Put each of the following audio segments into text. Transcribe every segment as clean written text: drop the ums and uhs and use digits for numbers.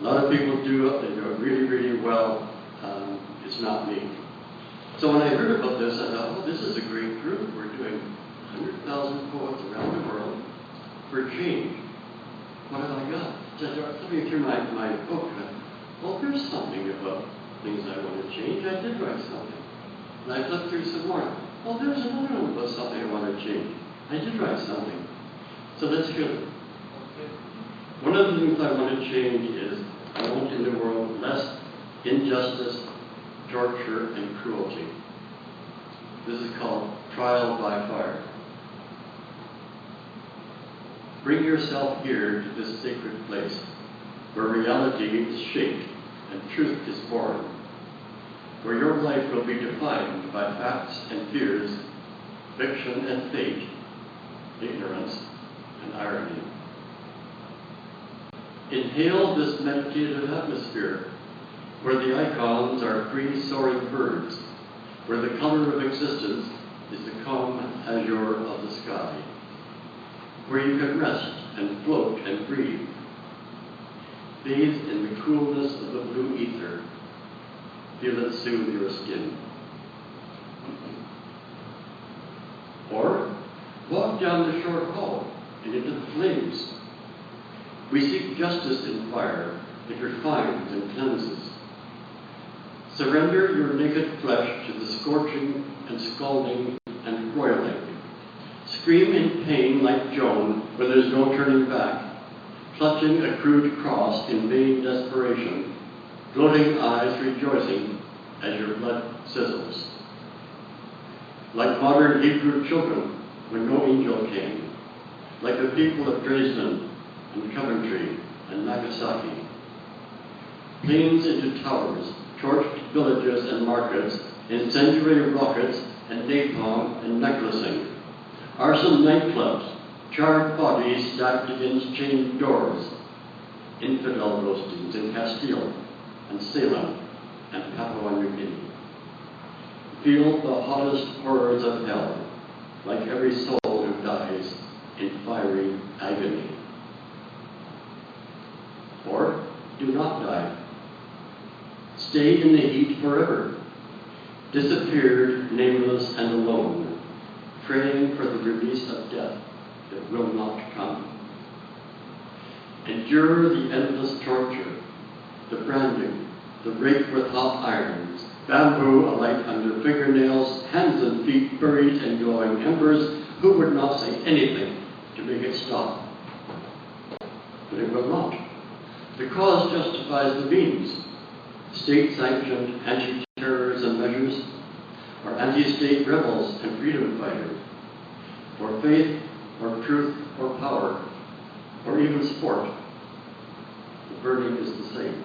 lot of people do it, they do it really, really well. It's not me. So when I heard about this, I thought, well, this is a great group. We're doing 100,000 poets around the world for change. What have I got? So I started flipping through my book. Well, there's something about things I want to change. I did write something. And I flipped through some more. Well, there's another one about something I want to change. I did write something. So let's hear it. One of the things I want to change is I want in the world less injustice, torture, and cruelty. This is called trial by fire. Bring yourself here to this sacred place, where reality is shaped and truth is born, where your life will be defined by facts and fears, fiction and fate, ignorance and irony. Inhale this meditative atmosphere, where the icons are free soaring birds, where the color of existence is the calm azure of the sky, where you can rest and float and breathe. Bathe in the coolness of the blue ether. Feel it soothe your skin. Or walk down the short hall and into the flames. We seek justice in fire that refines and cleanses. Surrender your naked flesh to the scorching and scalding and broiling. Scream in pain like Joan when there's no turning back, clutching a crude cross in vain desperation, gloating eyes rejoicing as your blood sizzles. Like modern Hebrew children when no angel came, like the people of Dresden and Coventry and Nagasaki. Planes into towers, torched villages and markets, incendiary rockets and napalm and necklacing. Arson nightclubs, charred bodies stacked against chained doors. Infidel roastings in Castile and Salem and Papua New Guinea. Feel the hottest horrors of hell, like every soul who dies in fiery agony. Or do not die. Stay in the heat forever, disappeared, nameless and alone, praying for the release of death that will not come. Endure the endless torture, the branding, the rake with hot irons, bamboo alight under fingernails, hands and feet buried in glowing embers. Who would not say anything to make it stop? But it will not. The cause justifies the means. State-sanctioned anti-terrorism measures, or anti-state rebels and freedom fighters, or faith, or truth, or power, or even sport. The burning is the same,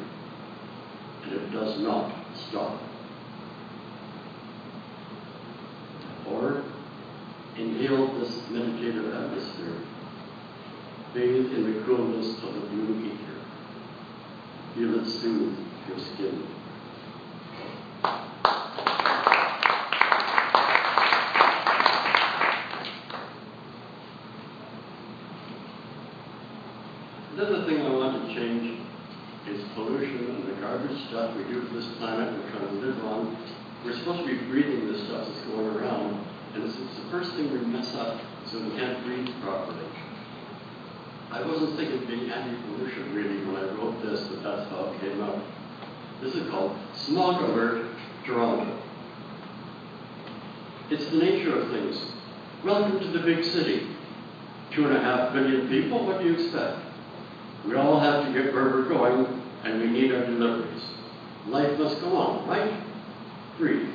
and it does not stop. Or inhale this meditative atmosphere, bathe in the coolness of the blue ether. Feel it soothe your skin. Another thing I want to change is pollution and the garbage stuff we do for this planet we're trying to live on. We're supposed to be breathing this stuff that's going around, and it's the first thing we mess up, so we can't breathe properly. I wasn't thinking of being anti-pollution really when I wrote this, but that's how it came out. This is called Smog Alert Toronto. It's the nature of things. Welcome to the big city. 2.5 billion people, what do you expect? We all have to get where we're going, and we need our deliveries. Life must go on, right? Breathe.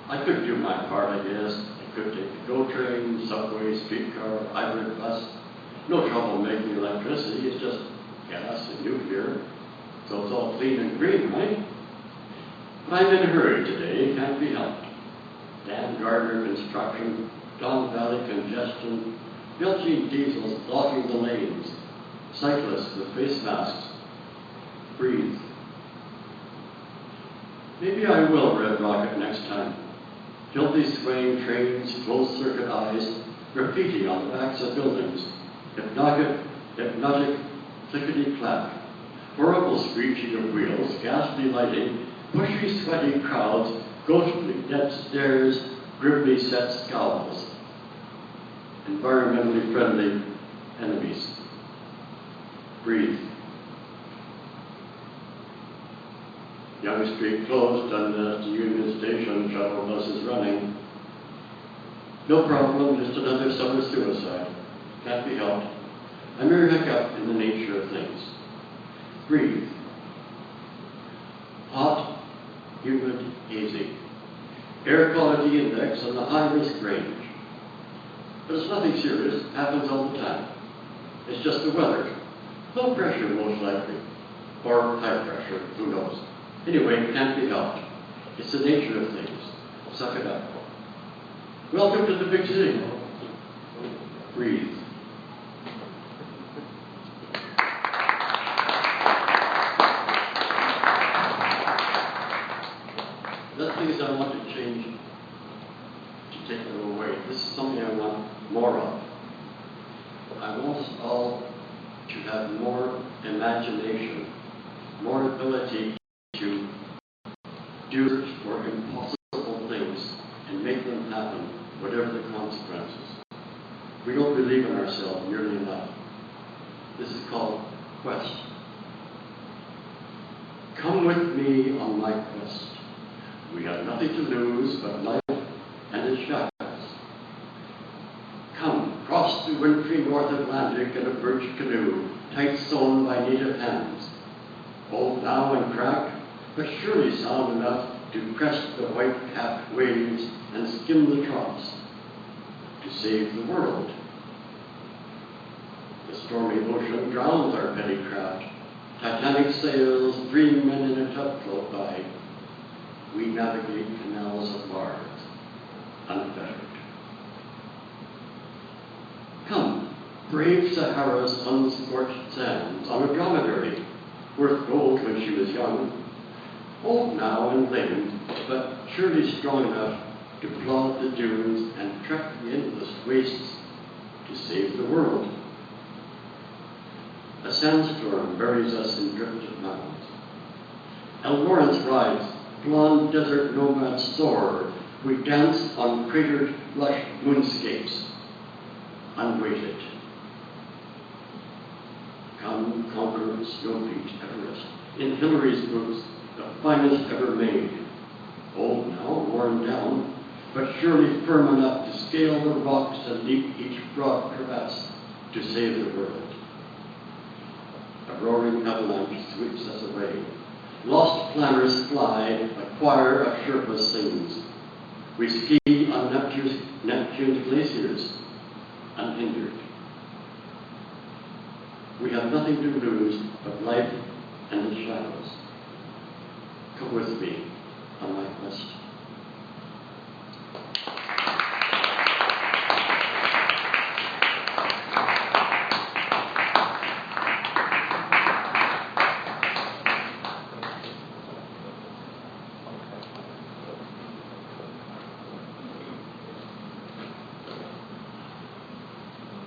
I could do my part, I guess. I could take the GO train, subway, streetcar, hybrid bus. No trouble making electricity, it's just gas and nuclear. So it's all clean and green, right? But I'm in a hurry today, can't be helped. Dan Gardner construction, Don Valley congestion, bilging diesels blocking the lanes, cyclists with face masks. Breathe. Maybe I will red rocket next time. Filthy swaying trains, closed-circuit eyes, graffiti on the backs of buildings, hypnotic clickety-clack, horrible screeching of wheels, ghastly lighting, pushy, sweaty crowds, ghostly dead stares, grimly set scowls. Environmentally friendly enemies. Breathe. Young Street closed and the Union Station shuttle bus is running. No problem, just another summer suicide. Can't be helped. A mere hiccup in the nature of things. Breathe. Hot, humid, hazy. Air quality index on the high-risk range. But it's nothing serious, happens all the time. It's just the weather. Low pressure, most likely. Or high pressure, who knows. Anyway, can't be helped. It's the nature of things. Suck it up. Welcome to the big city. Breathe. The things I want to change, to take them away. This is something I want more of. I want us all to have more imagination, more ability to do for impossible things and make them happen, whatever the consequences. We don't believe in ourselves nearly enough. This is called quest. Come with me on my quest. We have nothing to lose but life and its shadows. Come, cross the wintry North Atlantic in a birch canoe, tight sewn by native hands. Old now and cracked, but surely sound enough to crest the white-capped waves and skim the troughs, to save the world. The stormy ocean drowns our petty craft. Titanic sails, 3 men in a tub float by. We navigate canals of Mars, unfettered. Come, brave Sahara's unscorched sands on a dromedary, worth gold when she was young, old now and lame, but surely strong enough to plod the dunes and trek the endless wastes to save the world. A sandstorm buries us in drifted mountains. El Lawrence rides, blonde desert nomads soar. We dance on cratered, lush moonscapes, unweighted. Come conquer snow-beat Everest, in Hillary's boots, the finest ever made. Old now, worn down, but surely firm enough to scale the rocks and leap each broad crevasse to save the world. A roaring avalanche sweeps us away. Lost planners fly, a choir of Sherpas sings. We ski on Neptune's glaciers, unhindered. We have nothing to lose but life and its shadows. Come with me on my quest.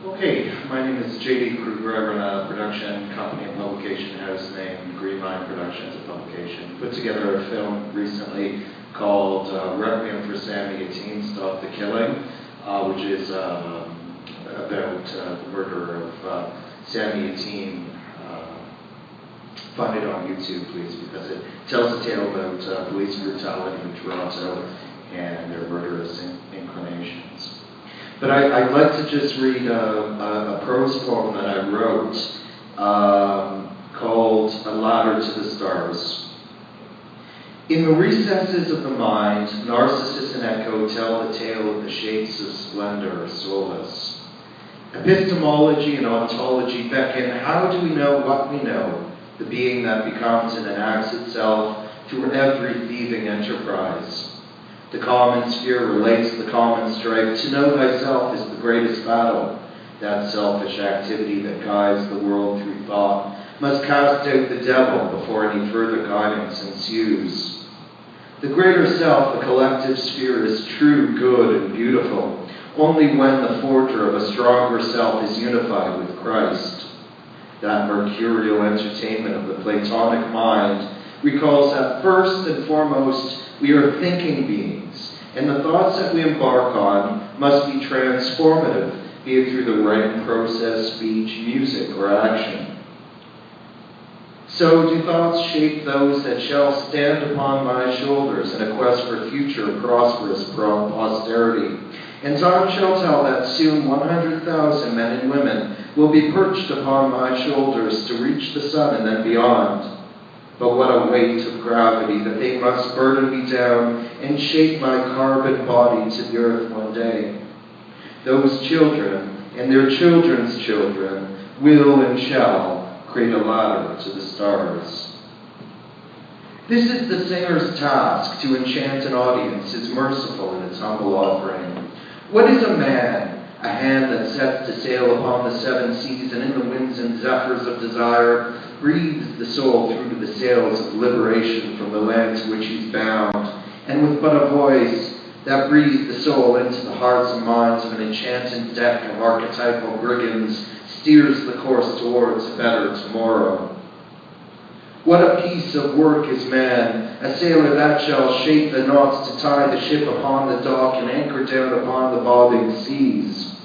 Okay, my name is J.D. Kruger. I run a production company and publication house named Green Line Productions, a publication. Put together a film recently called Requiem for Sammy Yatim, Stop the Killing, which is about the murder of Sammy Yatim, funded on YouTube, please, because it tells a tale about police brutality in Toronto and their murderous inclinations. But I'd like to just read a prose poem that I wrote called A Ladder to the Stars. In the recesses of the mind, Narcissus and Echo tell the tale of the shapes of splendor, soulless. Epistemology and ontology beckon. How do we know what we know? The being that becomes and enacts itself through every thieving enterprise. The common sphere relates the common strife. To know thyself is the greatest battle. That selfish activity that guides the world through thought must cast out the devil before any further guidance ensues. The greater self, the collective sphere, is true, good, and beautiful only when the forger of a stronger self is unified with Christ. That mercurial entertainment of the Platonic mind recalls that first and foremost we are thinking beings, and the thoughts that we embark on must be transformative, be it through the writing process, speech, music, or action. So do thoughts shape those that shall stand upon my shoulders in a quest for future prosperous posterity. And time shall tell that soon 100,000 men and women will be perched upon my shoulders to reach the sun and then beyond. But what a weight of gravity that they must burden me down and shape my carbon body to the earth one day. Those children and their children's children will and shall create a ladder to the stars. This is the singer's task, to enchant an audience, is merciful in its humble offering. What is a man? A hand that sets to sail upon the seven seas, and in the winds and zephyrs of desire breathes the soul through to the sails of liberation from the land to which he's bound, and with but a voice that breathes the soul into the hearts and minds of an enchanted deck of archetypal brigands steers the course towards a better tomorrow. What a piece of work is man, a sailor that shall shape the knots to tie the ship upon the dock and anchor down upon the bobbing seas.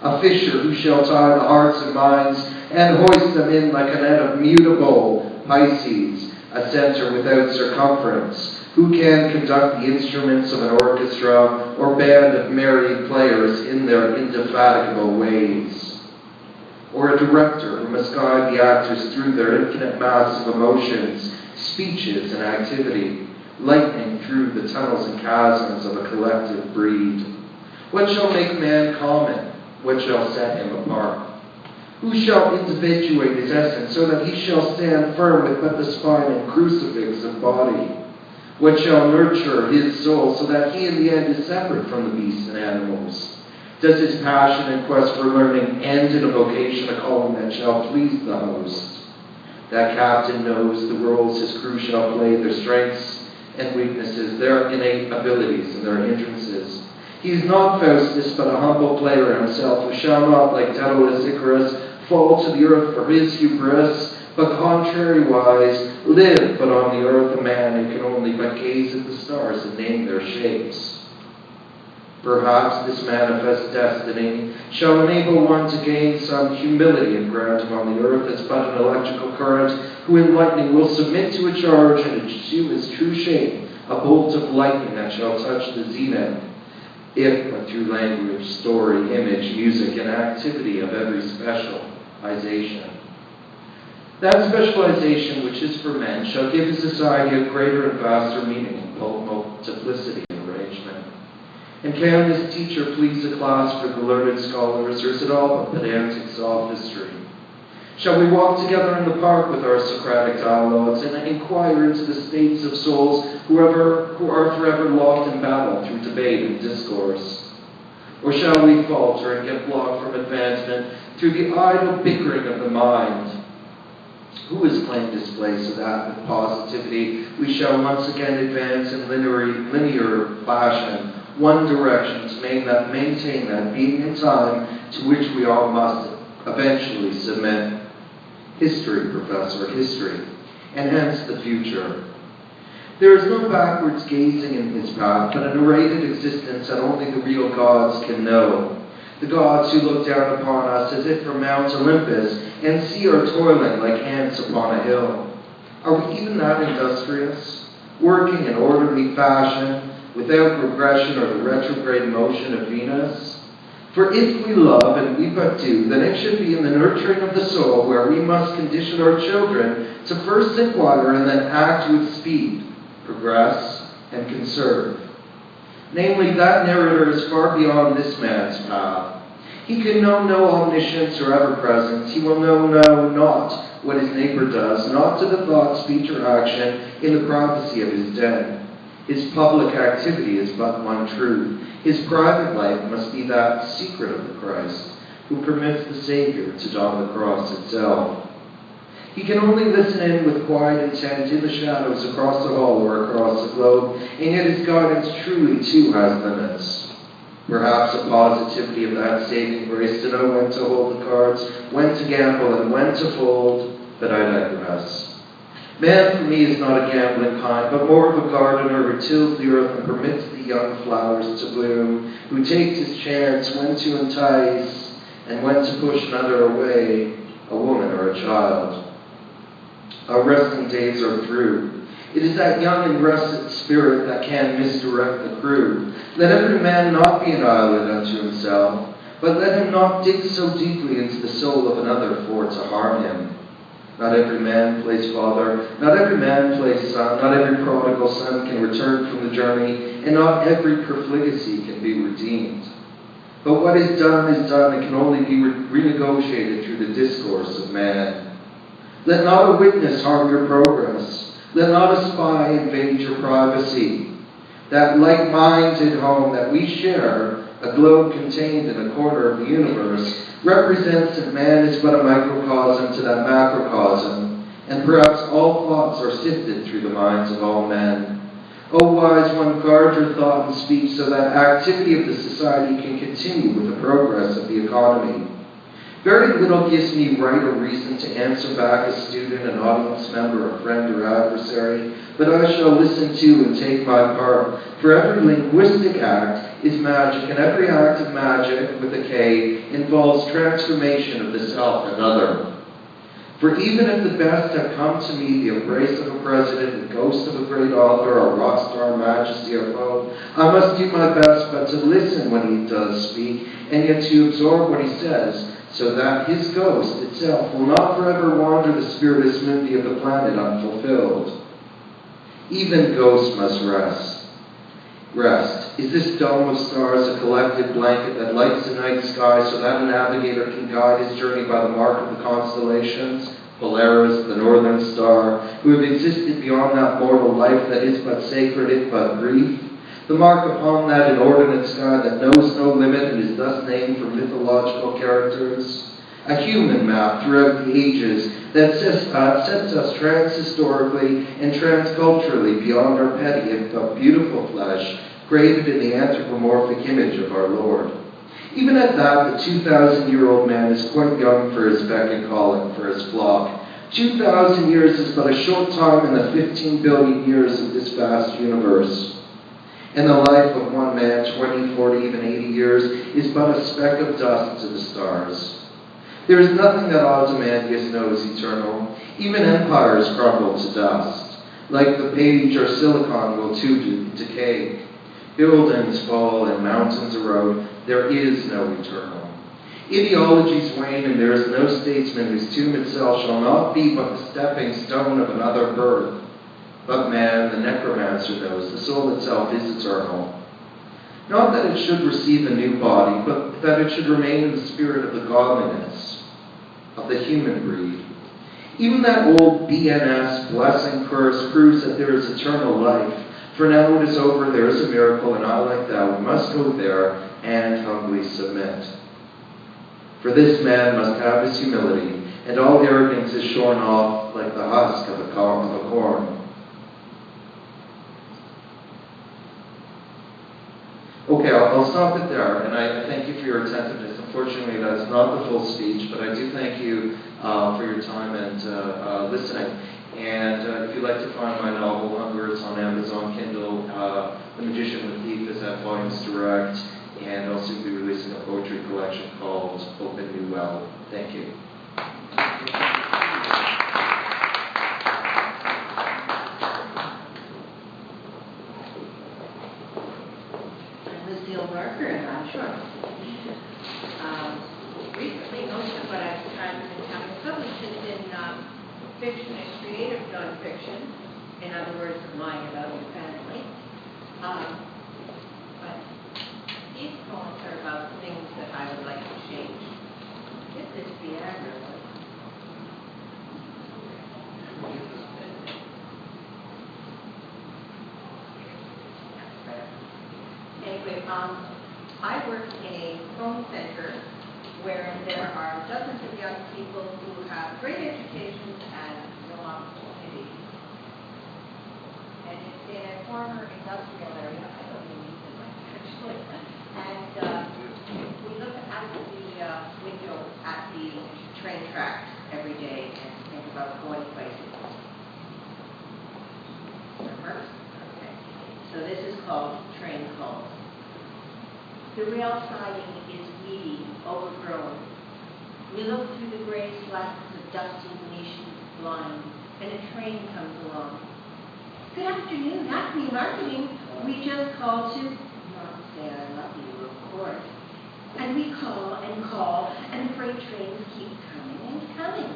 A fisher who shall tie the hearts and minds and hoist them in like a net of mutable Pisces, a center without circumference, who can conduct the instruments of an orchestra or band of merry players in their indefatigable ways. Or a director who must guide the actors through their infinite mass of emotions, speeches, and activity, lightning through the tunnels and chasms of a collective breed. What shall make man common? What shall set him apart? Who shall individuate his essence so that he shall stand firm with but the spine and crucifix of body? What shall nurture his soul so that he in the end is separate from the beasts and animals? Does his passion and quest for learning end in a vocation, a calling that shall please the host? That captain knows the roles his crew shall play, their strengths and weaknesses, their innate abilities and their hindrances. He is not Faustus, but a humble player himself, who shall not, like Daedalus Icarus, fall to the earth for his hubris, but contrariwise, live but on the earth a man who can only but gaze at the stars and name their shapes. Perhaps this manifest destiny shall enable one to gain some humility and grant him on the earth as but an electrical current, who in lightning will submit to a charge and assume his true shape, a bolt of lightning that shall touch the zenith, if but through language, story, image, music, and activity of every specialization. That specialization which is for men shall give to society a greater and vaster meaning and multiplicity and arrangement. And can this teacher please a class for the learned scholars, or is it all but pedantic sophistry? Shall we walk together in the park with our Socratic dialogues and inquire into the states of souls who are forever locked in battle through debate and discourse? Or shall we falter and get blocked from advancement through the idle bickering of the mind? Who has claimed his place so that with positivity we shall once again advance in linear fashion, one direction to maintain that being in time to which we all must eventually submit? History, Professor, history, and hence the future. There is no backwards gazing in his path, but a narrated existence that only the real gods can know. The gods who look down upon us as if from Mount Olympus and see our toiling like ants upon a hill. Are we even that industrious, working in orderly fashion, without regression or the retrograde motion of Venus? For if we love, and we but do, then it should be in the nurturing of the soul, where we must condition our children to first inquire and then act with speed, progress, and conserve. Namely, that narrator is far beyond this man's path. He can know no omniscience or ever-presence. He will know not what his neighbor does, not to the thought, speech, or action in the privacy of his den. His public activity is but one truth. His private life must be that secret of the Christ, who permits the Savior to don the cross itself. He can only listen in with quiet intent in the shadows across the hall or across the globe, and yet his guidance truly too has limits. Perhaps a positivity of that saving grace to know when to hold the cards, when to gamble, and when to fold, but I digress. Man for me is not a gambling kind, but more of a gardener who tills the earth and permits the young flowers to bloom, who takes his chance when to entice and when to push another away, a woman or a child. Our resting days are through. It is that young and russet spirit that can misdirect the crew. Let every man not be an island unto himself, but let him not dig so deeply into the soul of another for to harm him. Not every man plays father, not every man plays son, not every prodigal son can return from the journey, and not every profligacy can be redeemed. But what is done and can only be renegotiated through the discourse of man. Let not a witness harm your progress. Let not a spy invade your privacy. That like-minded home that we share, a globe contained in a corner of the universe, represents that man is but a microcosm to that macrocosm, and perhaps all thoughts are sifted through the minds of all men. O wise one, guard your thought and speech so that activity of the society can continue with the progress of the economy. Very little gives me right or reason to answer back a student, an audience member, a friend or adversary, but I shall listen to and take my part. For every linguistic act is magic, and every act of magic, with a K, involves transformation of the self and other. For even if the best have come to me, the embrace of a president, the ghost of a great author, a rock star, majesty, or foe, I must do my best but to listen when he does speak, and yet to absorb what he says, so that his ghost itself will not forever wander the spiritus mundi of the planet unfulfilled. Even ghosts must rest. Is this dome of stars a collective blanket that lights the night sky so that a navigator can guide his journey by the mark of the constellations, Polaris, the northern star, who have existed beyond that mortal life that is but sacred if but brief? The mark upon that inordinate sky that knows no limit and is thus named for mythological characters? A human map throughout the ages that sets us trans-historically and trans-culturally beyond our petty if but beautiful flesh, created in the anthropomorphic image of our Lord. Even at that, the 2,000-year-old man is quite young for his beck and calling, for his flock. 2,000 years is but a short time in the 15 billion years of this vast universe. And the life of one man, 20, 40, even 80 years, is but a speck of dust to the stars. There is nothing that Ozymandias knows eternal. Even empires crumble to dust. Like the page or silicon will too decay. Buildings fall and mountains erode. There is no eternal. Ideologies wane, and there is no statesman whose tomb itself shall not be but the stepping stone of another birth. But man, the necromancer knows, the soul itself is eternal. Not that it should receive a new body, but that it should remain in the spirit of the godliness of the human breed. Even that old BNS, blessing curse, proves that there is eternal life. For now it is over, there is a miracle, and I, like thou, must go there and humbly submit. For this man must have his humility, and all arrogance is shorn off like the husk of a corn. Okay, I'll stop it there, and I thank you for your attentiveness. Unfortunately, that's not the full speech, but I do thank you for your time and listening. And if you'd like to find my novel, Hunger, it's on Amazon Kindle. The Magician with Thief is at Volumes Direct, and I'll soon be releasing a poetry collection called Open New Well. Thank you. Lucile Barker, and I'm sure. Recently, most of what I've been having published is in fiction and creative nonfiction, in other words, lying about your family. But these poems are about things that I would like to change. If this Viagra was. Anyway, I work in a home center where there are dozens of young people who have great educations and no opportunities. And it's in a former industrial area. I don't mean it actually. And called train calls. The rail siding is weedy, overgrown. We look through the gray slats of dusty Venetian blinds, and a train comes along. Good afternoon, Acme Marketing. We just called to not say I love you, of course. And we call, and the freight trains keep coming and coming.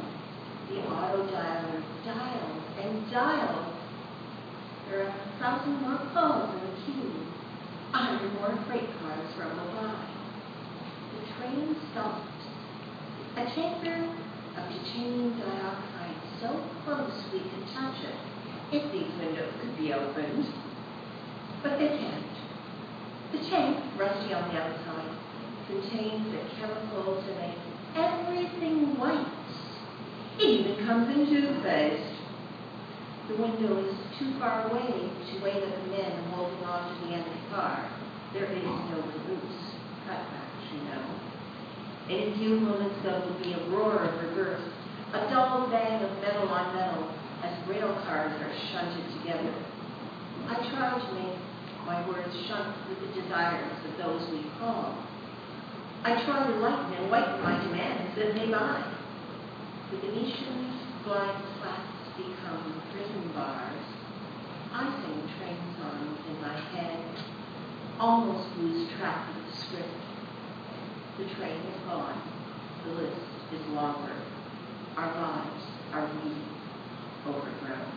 The auto dialer dials and dials. There are 1,000 more calls in the queue. 100 more freight cars rumble by. The train stopped. A tanker of titanium dioxide so close we could touch it if these windows could be opened. But they can't. The tank, rusty on the outside, contains a chemical to make everything white. It even comes in toothpaste. The window is too far away to wave at the men holding on to the end of the car. There is no caboose, cutbacks, you know. In a few moments there will be a roar of reverse, a dull bang of metal on metal as rail cars are shunted together. I try to make my words shunt with the desires of those we call. I try to lighten and whiten my demands as they buy. The Venetians' blind slats become prison bars. I sing train songs in my head, almost lose track of the script. The train is gone. The list is longer. Our lives are weedy, overgrown.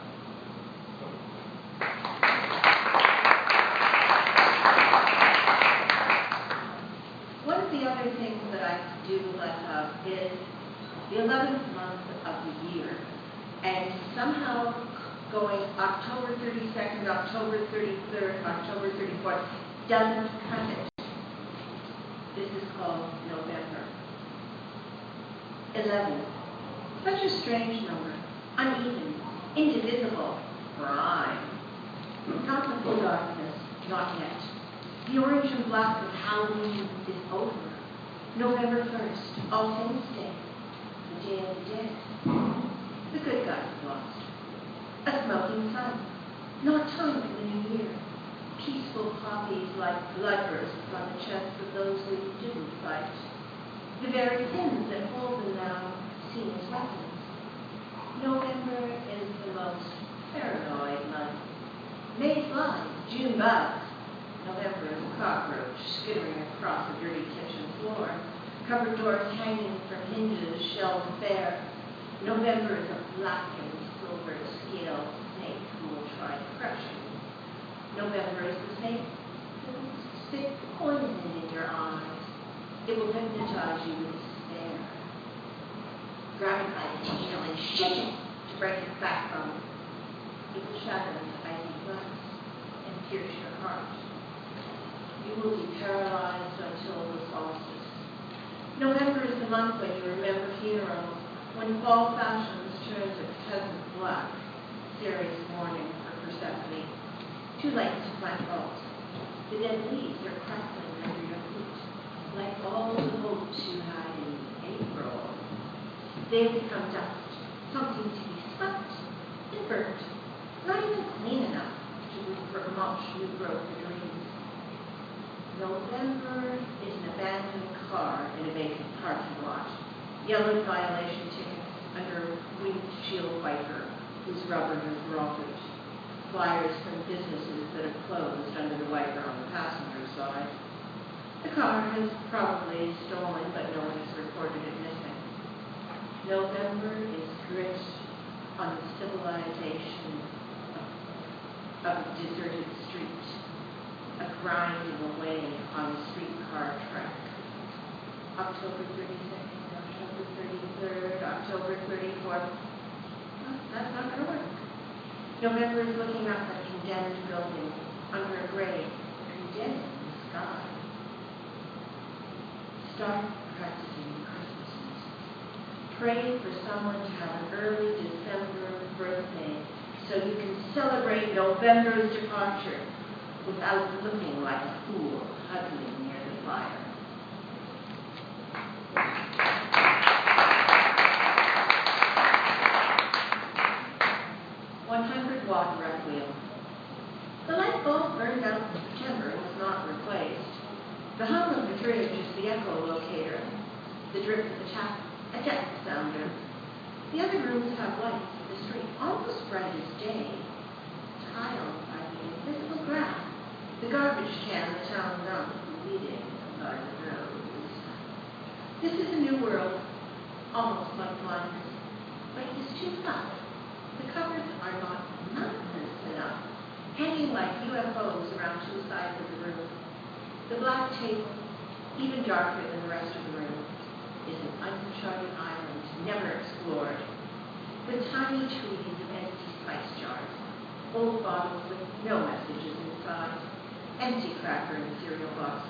One of the other things that I do less of is the 11th month of the year, and somehow going October 32nd, October 33rd, October 34th doesn't cut it. This is called November. 11. Such a strange number, uneven, indivisible, rhyme. Not the full darkness, not yet. The orange and black of Halloween is over. November 1st, All Saints' Day, the Day of the Dead. The good guys lost. A smoking sun, not time for the new year. Peaceful poppies like bloodbursts on the chests of those we didn't fight. The very pins that hold them now seen as weapons. November is the most paranoid month. May flies, June bugs. November is a cockroach skittering across a dirty kitchen floor. Cupboard doors hanging from hinges, shelves bare. November is a black and silver scaled snake who will try to crush you. November is the snake that will stick poison in your eyes. It will hypnotize you with despair. Grab it by the tail and shake it to break its backbone. It will shatter into icy glass and pierce your heart. You will be paralyzed until the solstice. November is the month when you remember funerals, when fall fashions turn to peasant black, serious mourning for Persephone. Too late to plant bulbs. The dead leaves are crackling under your feet, like all the hopes you had in April. They have become dust, something to be swept and burnt, not even clean enough to mulch new growth or dreams. November is an abandoned car in a vacant parking lot, yellow violation tickets under a windshield wiper whose rubber has rotted. Flyers from businesses that have closed under the wiper on the passenger side. The car has probably stolen, but no one has reported it missing. November is grit on the civilization of a deserted street, a grinding away on the streetcar track. October 32nd, October 33rd, October 34th. Well, that's not going to work. November is looking up at a condemned building under a grave, condemned in the sky. Start practicing Christmases. Pray for someone to have an early December birthday so you can celebrate November's departure without looking like a fool huddling near the fire. 100-watt requiem. The light bulb burned out The hum of the bridge is the echolocator, the drip of the tap, a depth sounder. The other rooms have lights in the street, almost bright as day, tiled by the invisible grass, the garbage can the town dumps leading by the roads. This is a new world, almost like blindness, but it is too flat. The covers are not mountainous enough, hanging like UFOs around two sides of the room. The black table, even darker than the rest of the room, is an uncharted island never explored, with tiny trees of empty spice jars, old bottles with no messages inside, empty cracker and cereal boxes.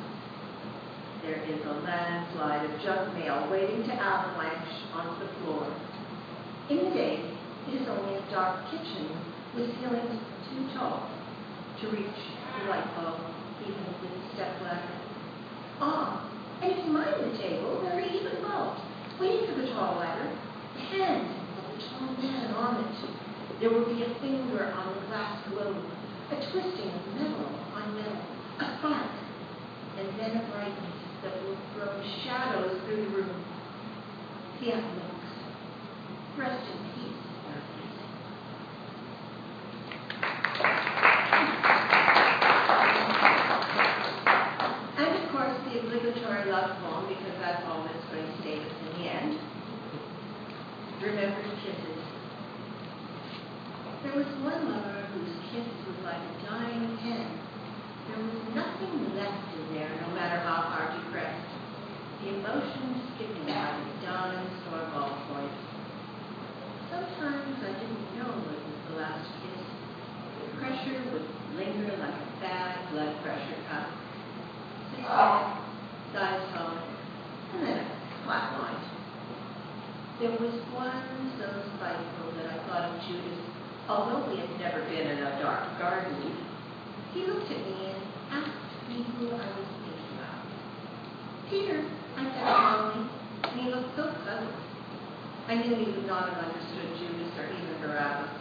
There is a landslide of junk mail waiting to avalanche onto the floor. In the day, it is only a dark kitchen with ceilings too tall to reach the light bulb, even with a step ladder. And if you mind the table, there are even bulbs, waiting for the tall ladder, the hand of the tall man on it. There will be a finger on the glass globe, a twisting of metal on metal, a spark, and then a brightness that will throw shadows through the room. Fiat looks. Rest in peace, darkness. And of course, the obligatory love poem, because that's all that's going to stay us in the end. Remembered kisses. There was one lover whose kiss was like a dying pen. There was nothing left in there, no matter how hard you pressed. The emotion skipping by the dime store ballpoint. Sometimes I didn't know it was the last kiss. The pressure would linger like a bad blood pressure cuff. Sighs home, and then it flatlined. There was one so spiteful that I thought of Judas, although we had never been in a dark garden. He looked at me and asked me who I was thinking of. Peter, I said calmly, and he looked so puzzled. I knew he would not have understood Judas or even Barabbas.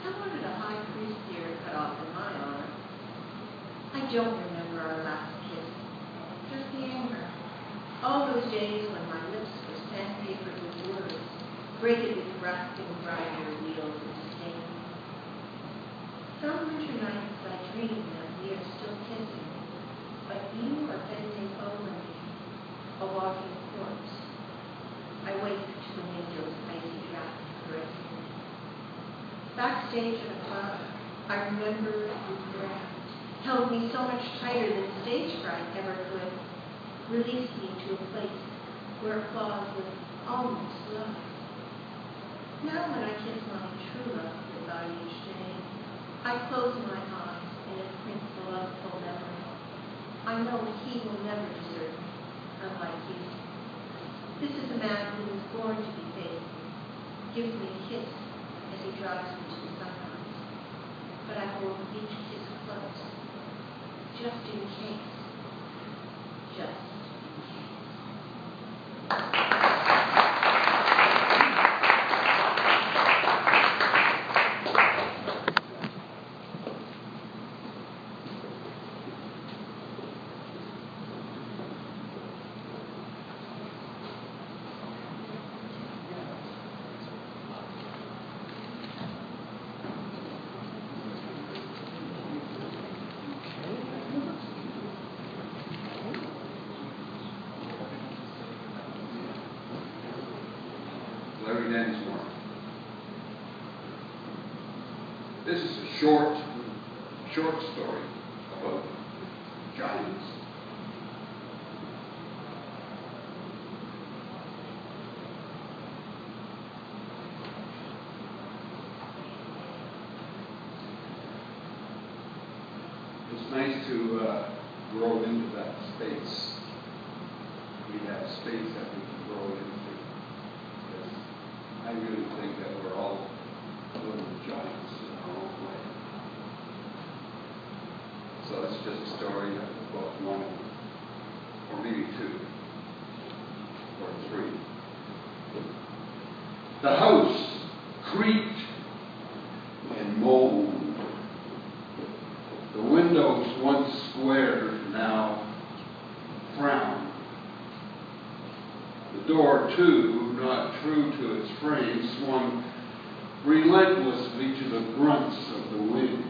How wanted a high priest ear cut off in my honor? I don't remember our last kiss, just the anger. All those days when my lips were sandpapered with words, braided with rasping grinder wheels and stains. Some winter nights I dream that we are still kissing, but you are bending over me, a walking corpse. I wake to the window's icy draft caressing me. Backstage at a club, I remember you grabbed, held me so much tighter than stage fright ever could, released me to a place where applause was almost love. Now when I kiss my true love goodbye each day, I close my eyes and imprint the loveful memory. I know he will never desert me, unlike you. This is a man who was born to be faithful, gives me a kiss as he drives me to the sunrise. But I hold each kiss close, just in case. Just in case. Densmore. This is a short story about giants. It's nice to grow into that space. We have space that we can grow into. I really think that we're all little giants in our own way. So it's just a story about one, or maybe two, or three. The house creaked and moaned. The windows, once square, now or two, not true to its frame, swung relentlessly to the grunts of the wind.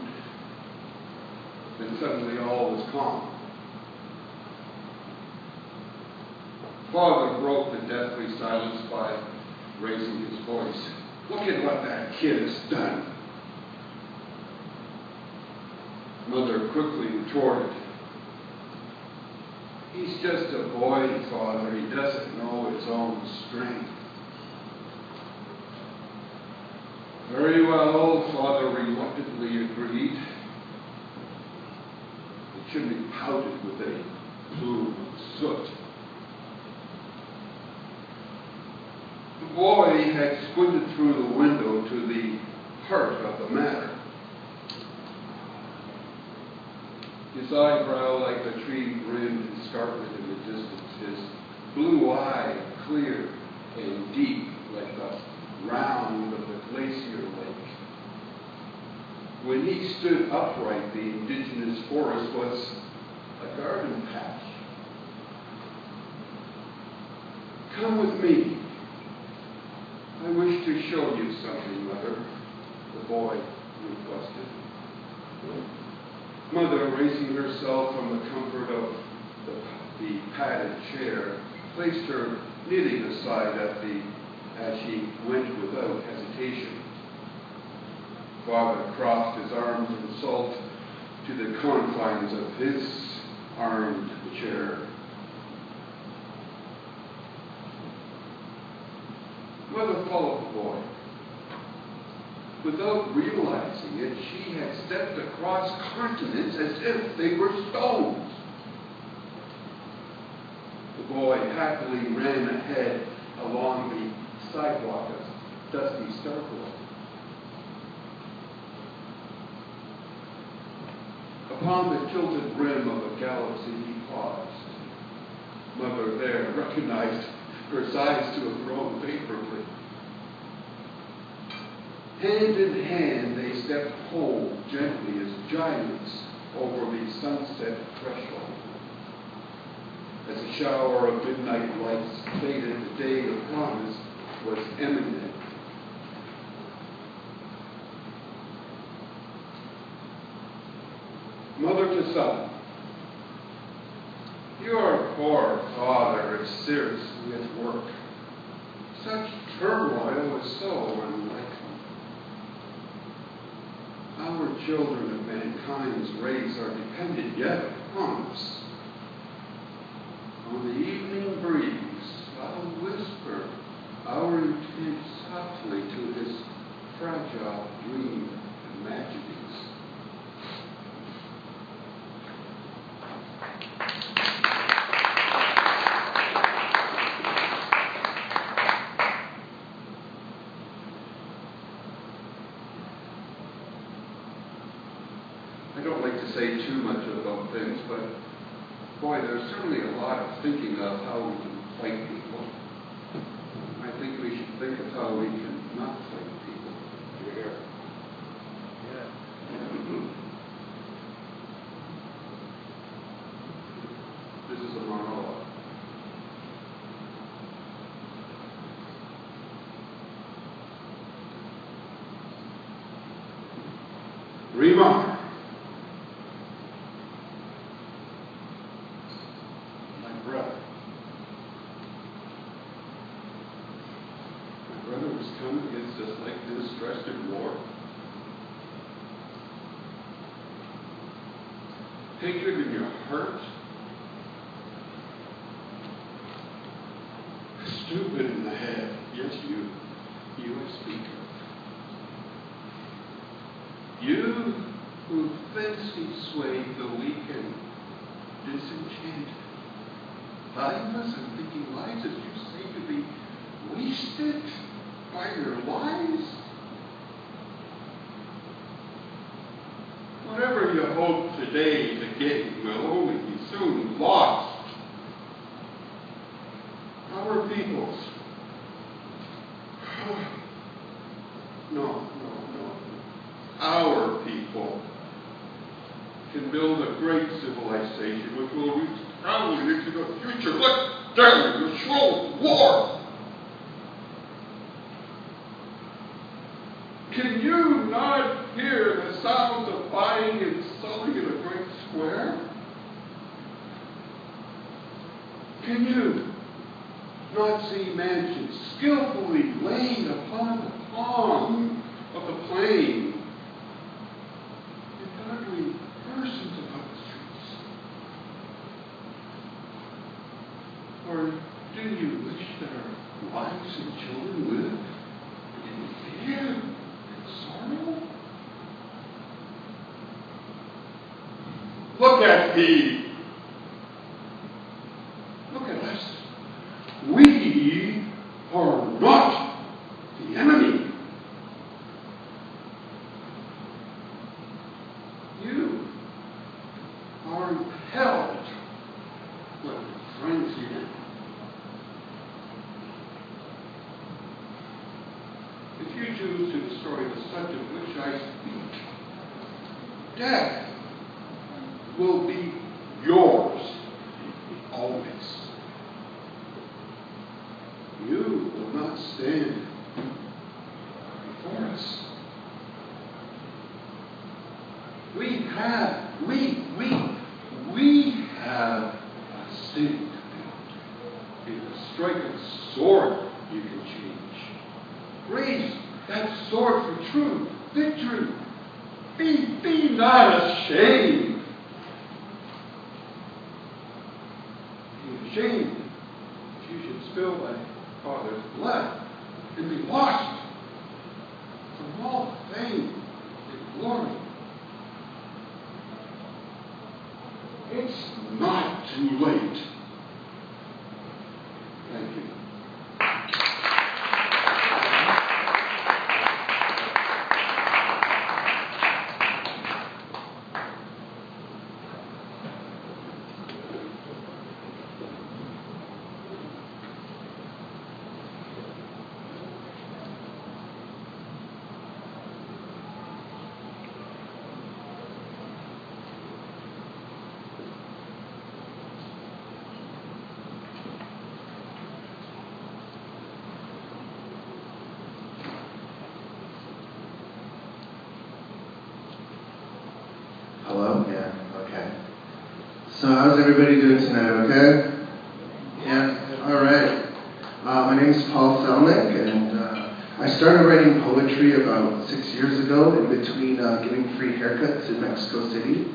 Then suddenly all was calm. Father broke the deathly silence by raising his voice. Look at what that kid has done. Mother quickly retorted. He's just a boy, Father. He doesn't know his own strength. Very well, Father reluctantly agreed. The chimney pouted with a plume of soot. The boy had squinted through the window to the heart of the matter. His eyebrow like the tree brimmed and scarlet in the distance, his blue eye clear and deep like the round of the glacier lake. When he stood upright, the indigenous forest was a garden patch. Come with me. I wish to show you something, Mother, the boy requested. Mother, raising herself from the comfort of the padded chair, placed her knitting aside as she went without hesitation. Father crossed his arms in salt to the confines of his armed chair. Mother followed the boy. Without realizing it, she had stepped across continents as if they were stones. The boy happily ran ahead along the sidewalk of dusty starfloor. Upon the tilted rim of a galaxy, he paused. Mother there recognized her size to have grown favorably. Hand in hand, they stepped home gently as giants over the sunset threshold. As a shower of midnight lights faded, the day of promise was imminent. Mother to son, your poor father is seriously at work. Such turmoil is so unlikely. Our children of mankind's race are dependent yet upon us. On the evening breeze, I'll whisper our intent softly to his fragile dream imaginings. I don't like to say too much about things, but boy, there's certainly a lot of thinking of how we can fight people. I think we should think of how we can not fight people. Yeah. This is a monologue. Remark. Just like this stressed in war. Hatred in your heart. Stupid in the head. Yes, you I speak of. You who fancy swayed the weak and disenchanted. Lifeless and thinking lives, as you say, to be wasted by your lives? Whatever you hope today to gain will only be soon lost. Our peoples. No. Our people can build a great civilization which will reach proudly into the future. Let them show war. Can you not hear the sounds of buying and selling in a great square? Can you not see mansions skillfully laid upon the palm of the plain, and godly persons about the streets? Or do you wish that our wives and children live in fear and sorrow? Look at me. Look at us. We are not the enemy. You are impelled like a frenzied animal. If you choose to destroy the subject of which I speak, death will be yours always. You will not stand before us. We have a city to build. In the strike of the sword, you can change. Raise that sword for truth, victory. Be not ashamed. Be ashamed if you should spill thy father's blood and be washed from all fame and glory. It's not too late. Thank you. Hello? Yeah, okay. So how's everybody doing tonight, okay? Yeah? Alright. My name is Salnek, and I started writing poetry about 6 years ago in between giving free haircuts in Mexico City,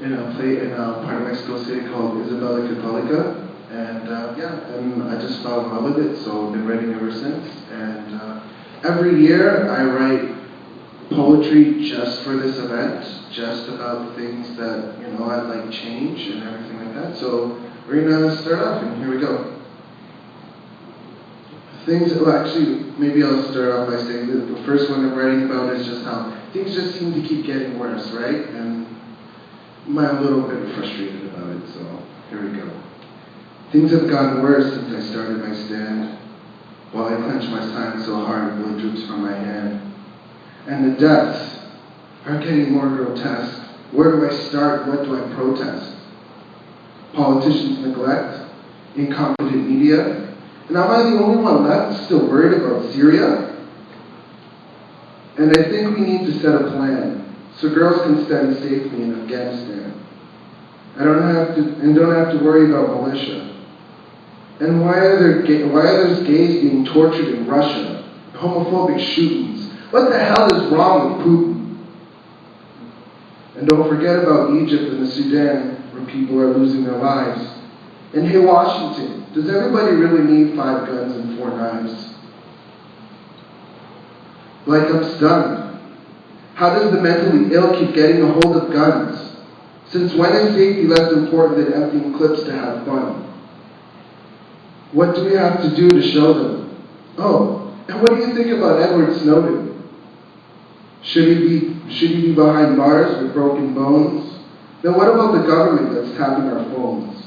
in a part of Mexico City called Isabella Católica. And I just fell in love with it, so I've been writing ever since. And every year I write poetry just for this event, just about things that, I'd like change and everything like that. So we're going to start off, and here we go. Maybe I'll start off by saying that the first one I'm writing about is just how things just seem to keep getting worse, right? And I'm a little bit frustrated about it, so here we go. Things have gotten worse since I started my stand, while I clench my sign so hard blood droops from my hand. And the deaths are getting more grotesque. Where do I start? What do I protest? Politicians' neglect, incompetent media, and am I the only one left still worried about Syria? And I think we need to set a plan so girls can study safely in Afghanistan. I don't have to worry about militia. And why are there gays being tortured in Russia? Homophobic shootings. What the hell is wrong with Putin? And don't forget about Egypt and the Sudan, where people are losing their lives. And hey, Washington, does everybody really need 5 guns and 4 knives? Like, I'm stunned. How does the mentally ill keep getting a hold of guns? Since when is safety less important than emptying clips to have fun? What do we have to do to show them? Oh, and what do you think about Edward Snowden? Should he be behind bars with broken bones? Then what about the government that's tapping our phones?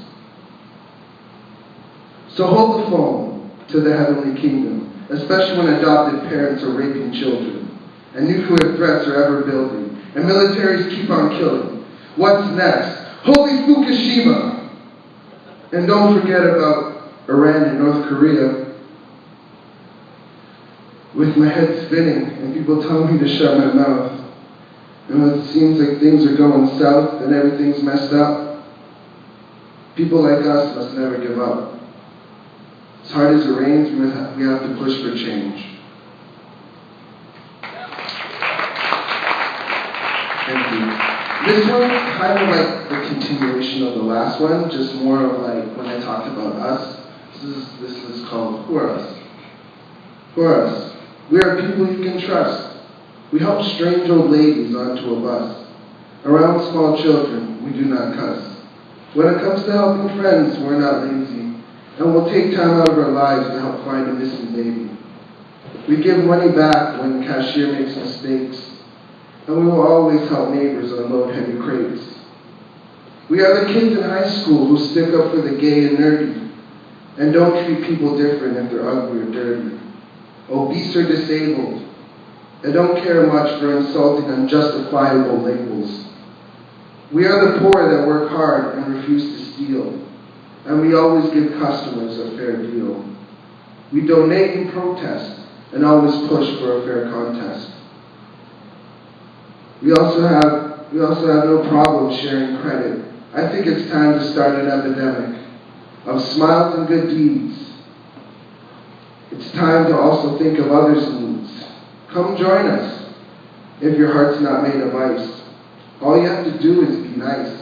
So hold the phone to the heavenly kingdom, especially when adopted parents are raping children, and nuclear threats are ever building, and militaries keep on killing. What's next? Holy Fukushima! And don't forget about Iran and North Korea. with my head spinning and people telling me to shut my mouth. And when it seems like things are going south and everything's messed up, people like us must never give up. As hard as it rains, we have to push for change. Thank you. This one's kind of like the continuation of the last one, just more of like when I talked about us. This is called Who Are Us? Who are us? We are people you can trust. We help strange old ladies onto a bus. Around small children, we do not cuss. When it comes to helping friends, we're not lazy, and we'll take time out of our lives to help find a missing baby. We give money back when the cashier makes mistakes, and we will always help neighbors unload heavy crates. We are the kids in high school who stick up for the gay and nerdy, and don't treat people different if they're ugly or dirty, obese or disabled, and don't care much for insulting unjustifiable labels. We are the poor that work hard and refuse to steal, and we always give customers a fair deal. We donate and protest, and always push for a fair contest. We also have no problem sharing credit. I think it's time to start an epidemic of smiles and good deeds. It's time to also think of others' needs. Come join us if your heart's not made of ice. All you have to do is be nice.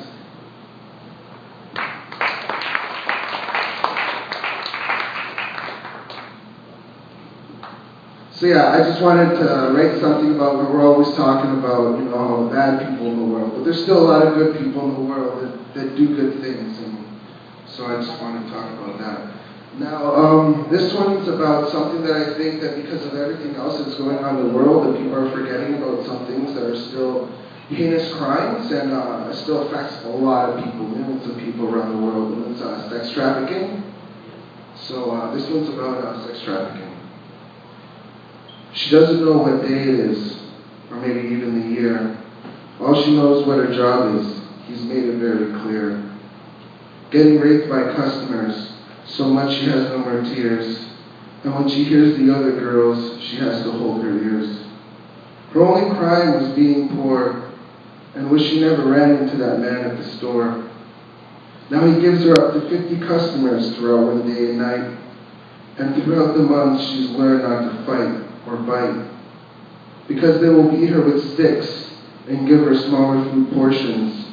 So yeah, I just wanted to write something about what we're always talking about, all the bad people in the world. But there's still a lot of good people in the world that do good things. And so I just wanted to talk about that. Now, this one's about something that I think that because of everything else that's going on in the world, that people are forgetting about some things that are still heinous crimes and it still affects a lot of people, millions of people around the world, and it's sex trafficking. So this one's about sex trafficking. She doesn't know what day it is, or maybe even the year. All she knows what her job is. He's made it very clear. Getting raped by customers, so much she has no more tears. And when she hears the other girls, she has to hold her ears. Her only crime was being poor, and wish she never ran into that man at the store. Now he gives her up to 50 customers throughout one day and night. And throughout the months, she's learned not to fight or bite, because they will beat her with sticks and give her smaller food portions.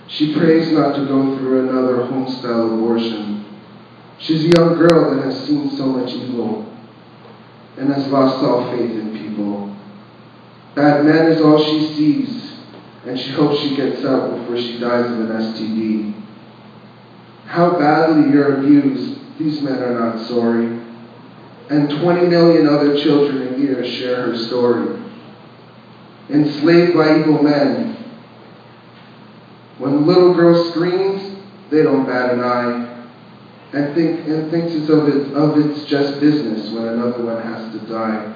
She prays not to go through another home-style abortion. She's a young girl that has seen so much evil and has lost all faith in people. Bad men is all she sees, and she hopes she gets out before she dies of an STD. How badly you're abused, these men are not sorry. And 20 million other children a year share her story. Enslaved by evil men. When the little girl screams, they don't bat an eye, and thinks it's just business when another one has to die.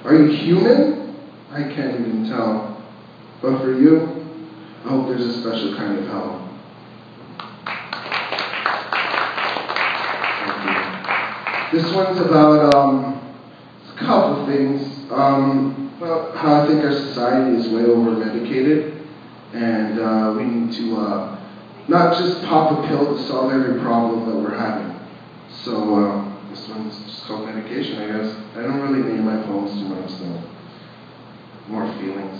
Are you human? I can't even tell. But for you, I hope there's a special kind of hell. This one's about a couple things. About how I think our society is way over-medicated, and we need to not just pop a pill to solve every problem that we're having. So this one's just called medication, I guess. I don't really name my poems too much, so more feelings.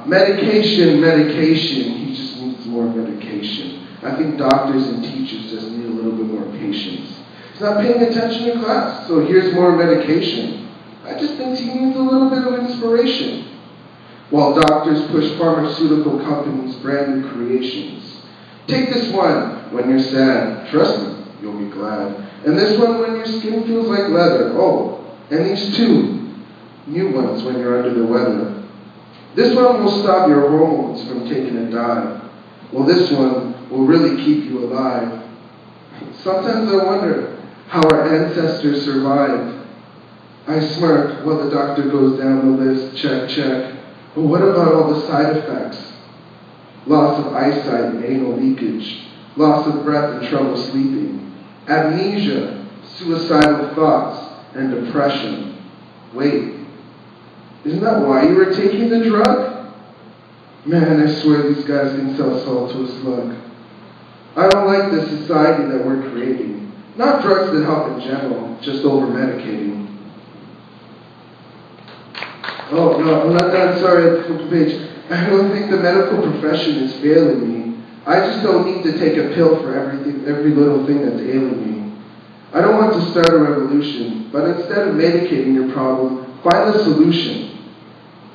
Medication. He just needs more medication. I think doctors and teachers just need a little bit more patience. He's not paying attention in class, so here's more medication. I just think he needs a little bit of inspiration. While doctors push pharmaceutical companies' brand new creations. Take this one when you're sad. Trust me, you'll be glad. And this one when your skin feels like leather. Oh, and these two new ones when you're under the weather. This one will stop your hormones from taking a dive. Well, this one will really keep you alive. Sometimes I wonder how our ancestors survived. I smirk while the doctor goes down the list, check. But what about all the side effects? Loss of eyesight and anal leakage, loss of breath and trouble sleeping, amnesia, suicidal thoughts, and depression. Wait, isn't that why you were taking the drug? Man, I swear these guys can sell salt to a slug. I don't like the society that we're creating. Not drugs that help in general, just over-medicating. Oh, no, I'm not done. Sorry, I flipped the page. I don't think the medical profession is failing me. I just don't need to take a pill for every little thing that's ailing me. I don't want to start a revolution, but instead of medicating your problem, find a solution.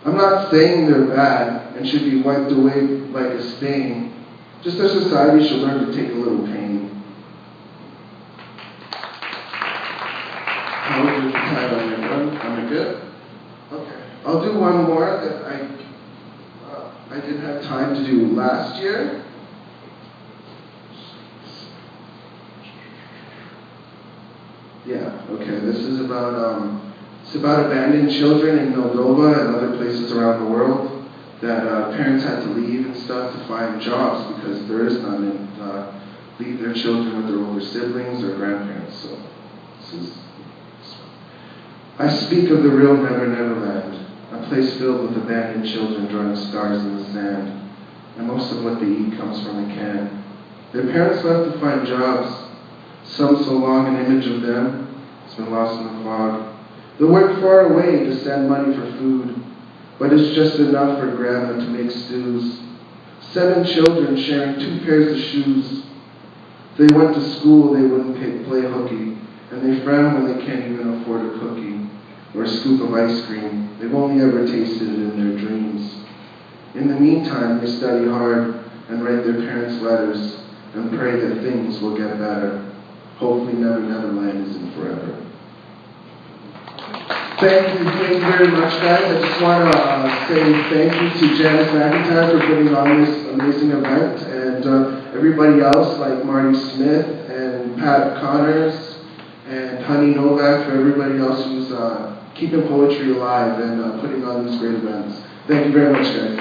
I'm not saying they're bad and should be wiped away like a stain. Just our society should learn to take a little pain. How was your time on your run? Am I good? Okay. I'll do one more that I didn't have time to do last year. Yeah, okay. This is about abandoned children in Moldova and other places around the world that parents had to leave and stuff to find jobs because there is none, and leave their children with their older siblings or grandparents. So I speak of the real Never Never Land, a place filled with abandoned children drawing stars in the sand, and most of what they eat comes from a can. Their parents left to find jobs, some so long an image of them has been lost in the fog. They work far away to send money for food, but it's just enough for grandma to make stews. 7 children sharing 2 pairs of shoes. If they went to school, they wouldn't play hooky, and they frown when they can't even afford a cookie or a scoop of ice cream. They've only ever tasted it in their dreams. In the meantime, they study hard and write their parents letters and pray that things will get better. Hopefully Never Never Land isn't forever. Thank you very much, guys. I just want to say thank you to Janice McIntyre for putting on this amazing event, and everybody else like Marty Smith and Pat Connors and Honey Novak, for everybody else who's keeping poetry alive and putting on these great events. Thank you very much, guys.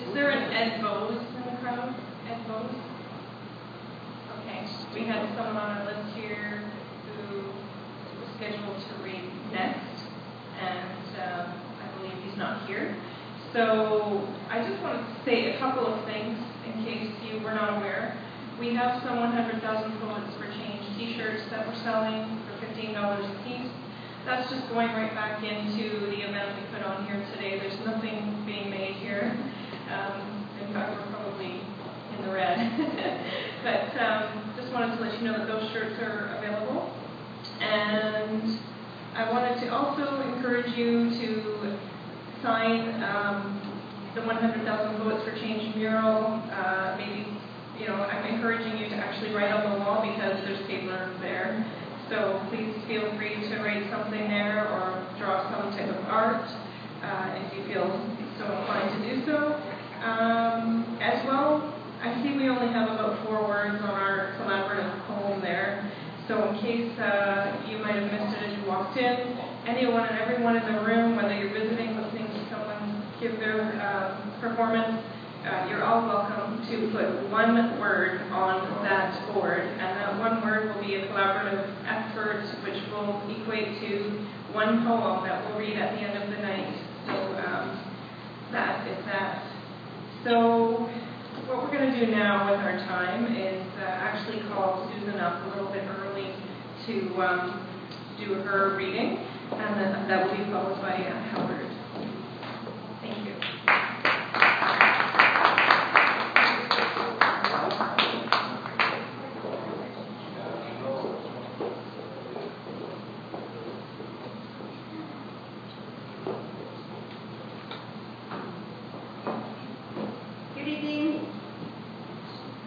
Is there an Ed Bose in the crowd? Ed Bose? Okay. We had someone on our list here who was scheduled to read next, and I believe he's not here. So I just wanted to say a couple of things in case you were not aware. We have some 100,000 Poets for Change t-shirts that we're selling for $15 a piece. That's just going right back into the event we put on here today. There's nothing being made here. In fact, we're probably in the red. But just wanted to let you know that those shirts are available. And I wanted to also encourage you to sign the 100,000 Poets for Change mural. Maybe, I'm encouraging you to actually write on the wall because there's paper there. So please feel free to write something there or draw some type of art if you feel so inclined to do so. As well, I see we only have about 4 words on our collaborative poem there. So in case you might have missed it as you walked in, anyone and everyone in the room, whether you're visiting, listening to someone give their performance, you're all welcome to put 1 word on that board, and that 1 word will be a collaborative effort, which will equate to 1 poem that we'll read at the end of the night. So that is that. So what we're going to do now with our time is actually call Susan up a little bit early to do her reading, and then that will be followed by Howard. Thank you.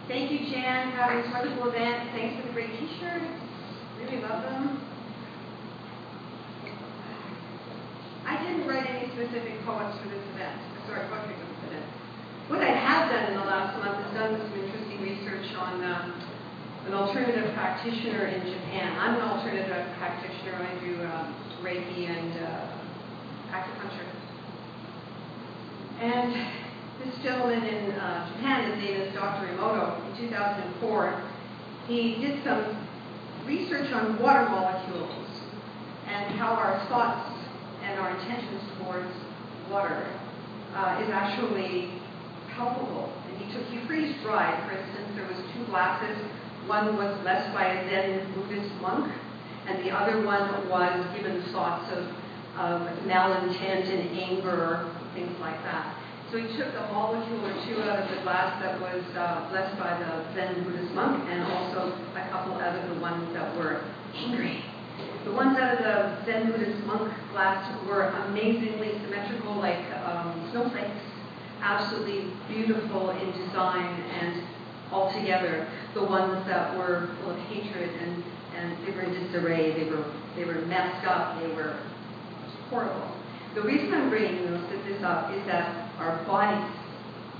Thank you, Jan, for having this wonderful event. Thanks for the great t-shirts. Really love them. I didn't write any specific poems for this event, poetry for this event. What I have done in the last month is done some interesting research on an alternative practitioner in Japan. I'm an alternative practitioner. I do Reiki and acupuncture. And This gentleman in Japan, his name is Dr. Emoto, in 2004, he did some research on water molecules and how our thoughts and our intentions towards water is actually palpable. And he freeze-dried, for instance, there was 2 glasses. One was blessed by a Zen Buddhist monk, and the other one was given thoughts of malintent and anger, things like that. So he took a molecule or 2 out of the glass that was blessed by the Zen Buddhist monk, and also a couple out of the ones that were angry. The ones out of the Zen Buddhist monk glass were amazingly symmetrical, like snowflakes, absolutely beautiful in design, and altogether the ones that were full of hatred and they were in disarray, they were messed up, they were horrible. The reason I'm bringing this up is that our bodies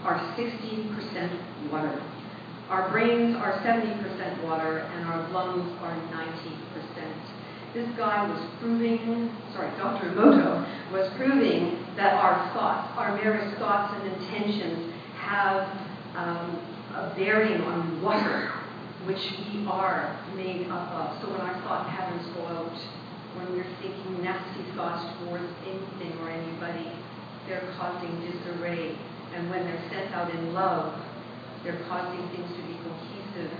are 60% water. Our brains are 70% water, and our lungs are 90%. This guy was proving, Dr. Emoto was proving that our thoughts, our merest thoughts and intentions have a bearing on water, which we are made up of. So when our thought patterns go out, when we're thinking nasty thoughts towards anything or anybody, they're causing disarray. And when they're sent out in love, they're causing things to be cohesive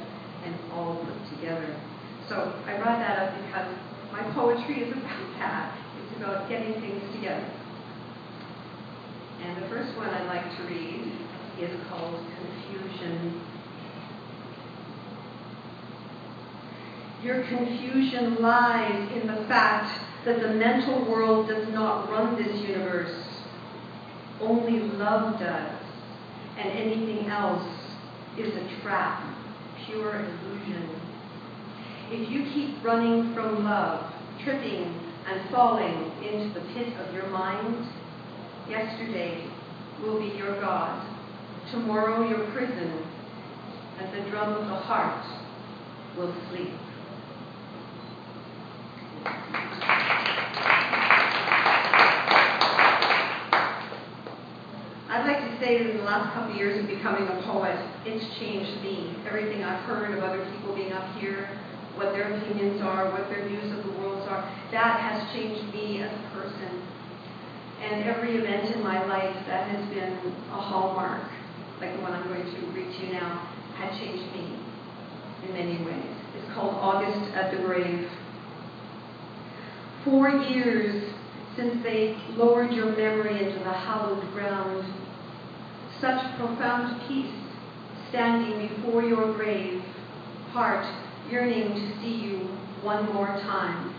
and all put together. So I brought that up because my poetry is about that. It's about getting things together. And the first one I'd like to read is called Confusion. Your confusion lies in the fact that the mental world does not run this universe. Only love does, and anything else is a trap, pure illusion. If you keep running from love, tripping and falling into the pit of your mind, yesterday will be your God, tomorrow your prison, and the drum of the heart will sleep. I'd like to say that in the last couple of years of becoming a poet, it's changed me. Everything I've heard of other people being up here, what their opinions are, what their views of the world are, that has changed me as a person. And every event in my life that has been a hallmark, like the one I'm going to read to you now, had changed me in many ways. It's called August at the Grave. 4 years since they lowered your memory into the hallowed ground. Such profound peace standing before your grave, heart yearning to see you one more time.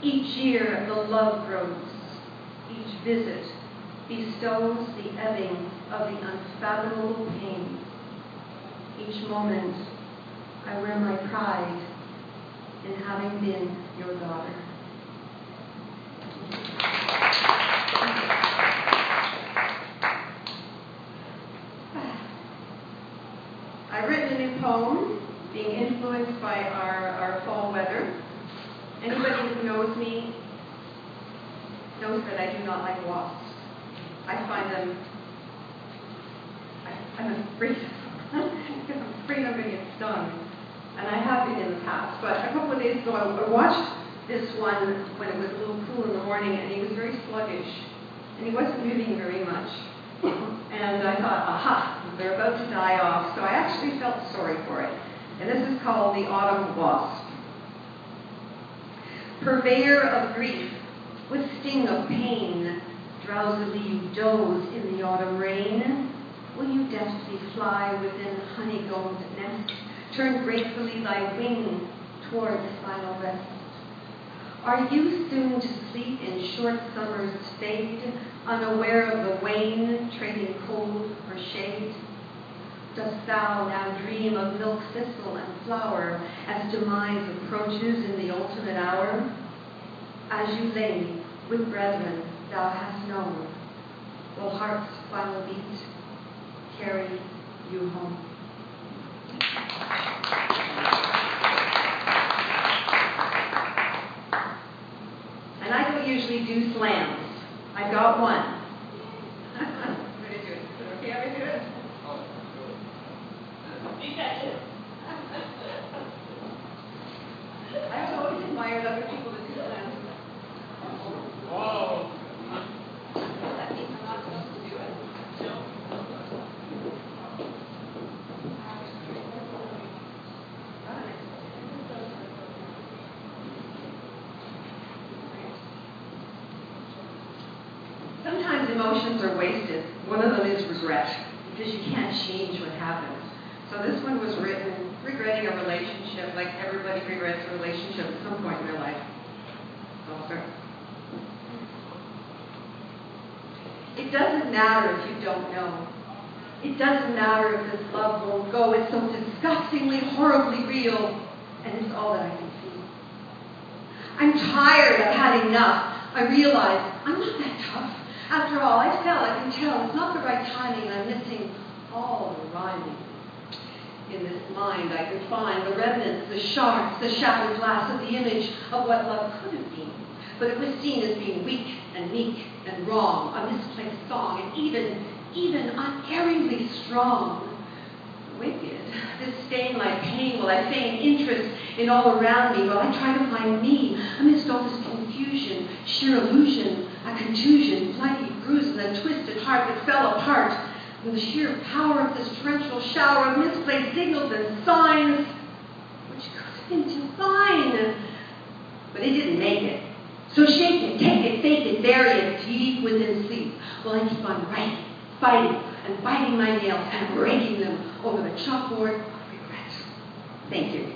Each year the love grows. Each visit bestows the ebbing of the unfathomable pain. Each moment I wear my pride in having been your daughter. I've written a new poem being influenced by our fall weather. Anybody who knows me knows that I do not like wasps. I find them, I'm afraid because I'm afraid I'm going to get stung. And I have been in the past. But a couple of days ago, I watched this one when it was a little cool in the morning, and he was very sluggish. And he wasn't moving very much. And I thought, aha, they're about to die off. So I actually felt sorry for it. And this is called The Autumn Wasp. Purveyor of grief, with sting of pain, drowsily you doze in the autumn rain. Will you deftly fly within honeycombed nest, turn gratefully thy wing toward the final rest? Are you soon to sleep in short summer's fade, unaware of the wane, trading cold for shade? Dost thou now dream of milk thistle and flower, as demise approaches in the ultimate hour? As you lay with brethren thou hast known, will heart's final beat carry you home? And I don't usually do slams. I've got one. I'm going to do it. You got it. I have always admired other people that do that. Whoa. That means I'm not supposed to do it. Sometimes emotions are wasted. One of them is regret, because you can't change what happened. So this one was written regretting a relationship, like everybody regrets a relationship at some point in their life. Also, it doesn't matter if you don't know. It doesn't matter if this love won't go. It's so disgustingly, horribly real, and it's all that I can feel. I'm tired. I've had enough. I realize I'm not that tough. After all, I can tell it's not the right timing. I'm missing all the rhyming. In this mind, I can find the remnants, the shards, the shattered glass of the image of what love could have been. But it was seen as being weak and meek and wrong, a misplaced song, and even unerringly strong. Wicked, this stain my pain while I feign interest in all around me, while I try to find me amidst all this confusion, sheer illusion, a contusion, flighty bruises, and twisted heart that fell apart. From the sheer power of this torrential shower of misplaced signals and signs, which could have been divine. But it didn't make it. So shake it, take it, fake it, bury it deep within sleep, while I keep on writing, fighting, and biting my nails and breaking them over the chalkboard of regret. Thank you.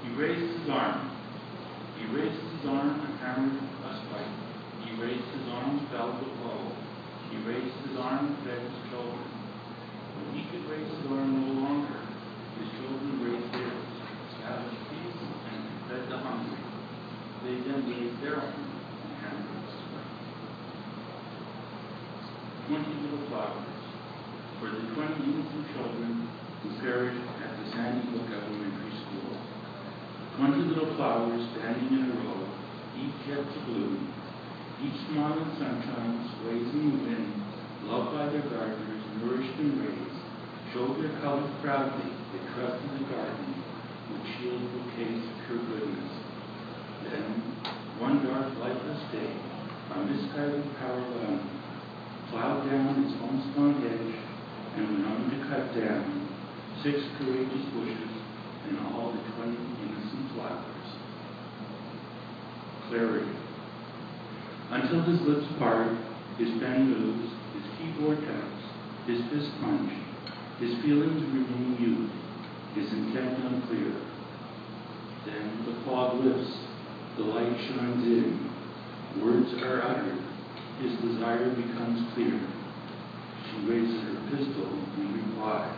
He raised his arm. He raised his arm and hammered a spike. He raised his arm, fell the blow. He raised his arm and fed his children. When he could raise his arm no longer, his children raised theirs, established peace, and fed the hungry. They then raised their arm and hammered a spike. 20 little flowers for the 20 innocent children who perished at the Sandy Hook Elementary School. 20 little flowers standing in a row, each yet to bloom. Each smile in sunshine sways in the wind, loved by their gardeners, nourished and raised, showed their colors proudly, they trusted the garden, would shield bouquets of pure goodness. Then, one dark, lifeless day, a misguided power line plowed down its homespun hedge and went on to cut down 6 courageous bushes and all the 20 innocent flowers. Clarity. Until his lips part, his pen moves, his keyboard taps, his fist punch, his feelings remain mute, his intent unclear. Then the fog lifts, the light shines in, words are uttered, his desire becomes clear. She raises her pistol in reply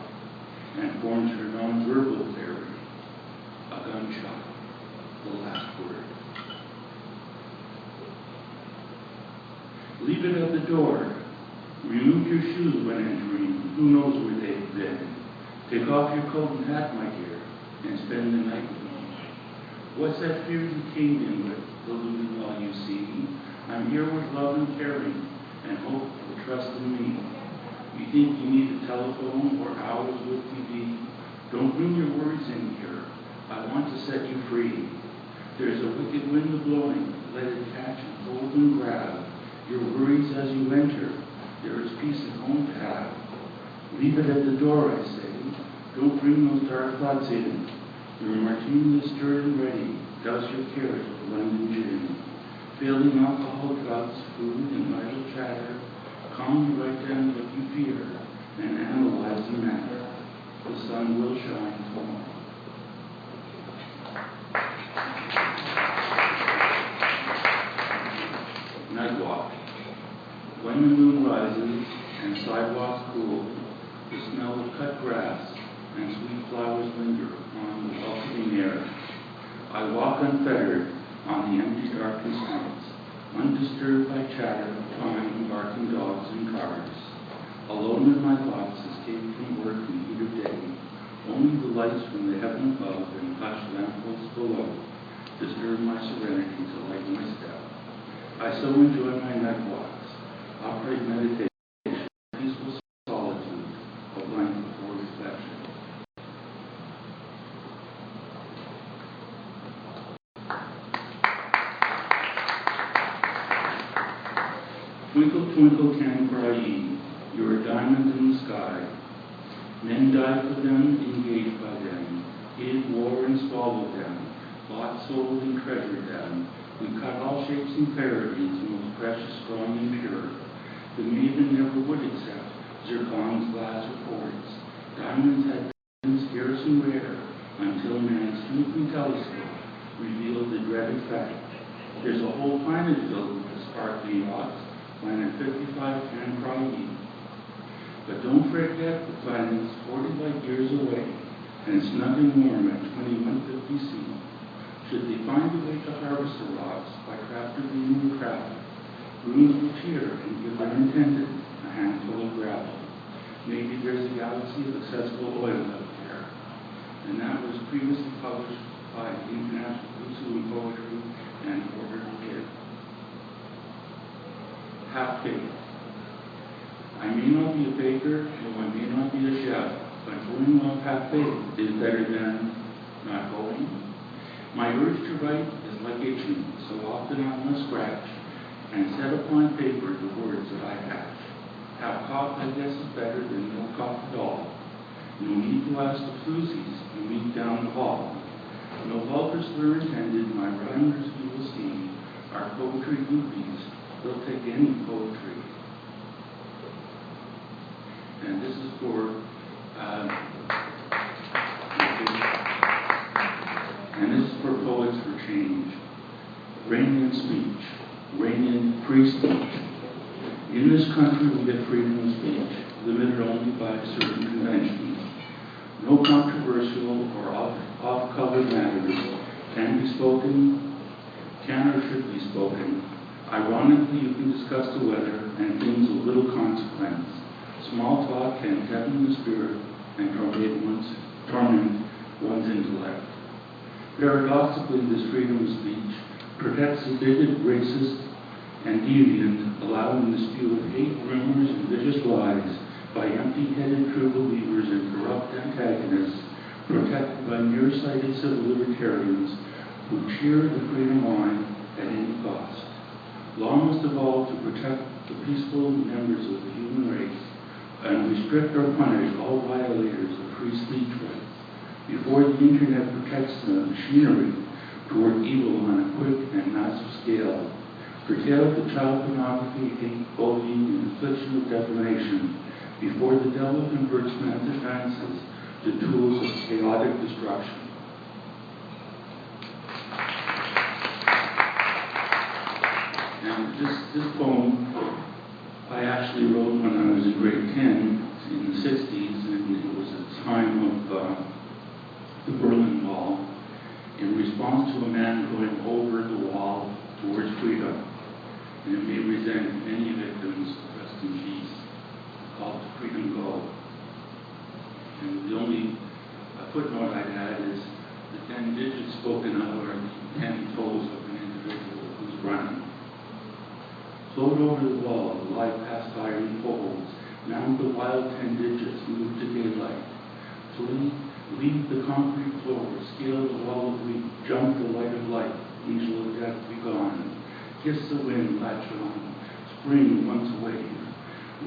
and forms her non-verbal theory. A gunshot, the last word. Leave it at the door. Remove your shoes when entering. Who knows where they've been? Take off your coat and hat, my dear, and spend the night with me. What's that fear you came in with, deluded while you see me? I'm here with love and caring, and hope for trust in me. You think you need a telephone or hours with TV? Don't bring your worries in here. I want to set you free. There's a wicked wind blowing, let it catch and hold and grab your worries as you enter. There is peace at home to have. Leave it at the door, I say. Don't bring those dark thoughts in. Your martini is stirred and ready. Douse your cares with London gin. Failing alcohol, drugs, food, and idle chatter, calmly write down what you fear and analyze the matter. The sun will shine tomorrow. Night walk. When the moon rises and sidewalks cool, the smell of cut grass and sweet flowers linger on the welcoming air. I walk unfettered on the empty, darkened streets, undisturbed by chatter, time, barking dogs and cars. Alone in my thoughts, escaped from work and heat of day. Only the lights from the heaven above and hushed lampposts below disturb my serenity to light my step. I so enjoy my night walks, upright meditation, peaceful solitude, a blank before reflection. Twinkle, twinkle, can cry ye, you're a diamond in the sky. Men died for them, engaged by them, hid, war, and swallowed them, bought, sold, and treasured them. We cut all shapes and clarities, most precious, strong, and pure. The maiden never would accept zircon's glass reports. Diamonds had been scarce and rare until man's snooping telescope revealed the dreaded fact. There's a whole planet filled with sparkling rocks. Planet 55 can cry ye. But don't forget the planet's 40 light years away and snug and warm at 2150 C. Should they find a way to harvest the rocks by crafting new craft, grooms will cheer and give their intended a handful of gravel. Maybe there's a galaxy of accessible oil out there. And that was previously published by the International Lucile Poetry and Order of Kid. Have faith. I may not be a baker, or I may not be a chef, but going off have faith is better than not going. My urge to write is like itching, so often I must scratch and set upon paper the words that I hatch. Have cough, I guess, is better than no cough at all. No need to ask the floozies to meet down the hall. No vulgar slur intended, my rhymers you will see are poetry goofies. They'll take any poetry. And this is for Poets for Change. Rein in speech, rein in free speech. In this country we get freedom of speech, limited only by certain conventions. No controversial or off-colored matters can be spoken, can or should be spoken. Ironically, you can discuss the weather and things of little consequence. Small talk can deaden the spirit and torment one's intellect. Paradoxically, this freedom of speech protects the bigot, racist, and deviant, allowing the spew of hate, rumors, and vicious lies by empty-headed true believers and corrupt antagonists, protected by nearsighted civil libertarians who cheer the freedom line at any cost. Law must evolve to protect the peaceful members of the human race and restrict or punish all violators of free speech rights before the internet protects the machinery toward evil on a quick and massive scale. Curtail the child pornography, hate, bullying, and infliction of defamation before the devil converts man's advances to tools of chaotic destruction. And this poem I actually wrote when I was in grade 10 in the 60s, and it was at the time of the Berlin Wall, in response to a man going over the wall towards freedom. And it may resent many victims, rest in peace, called to freedom go. And the only footnote I had is the 10 digits spoken of are the 10 toes of an individual who's running. Float over the wall, glide past iron poles, mount the wild 10 digits, move to daylight. Flee, leave the concrete floor, scale the wall of wheat, jump the light of light. angel of death be gone. Kiss the wind, latch on, spring once away.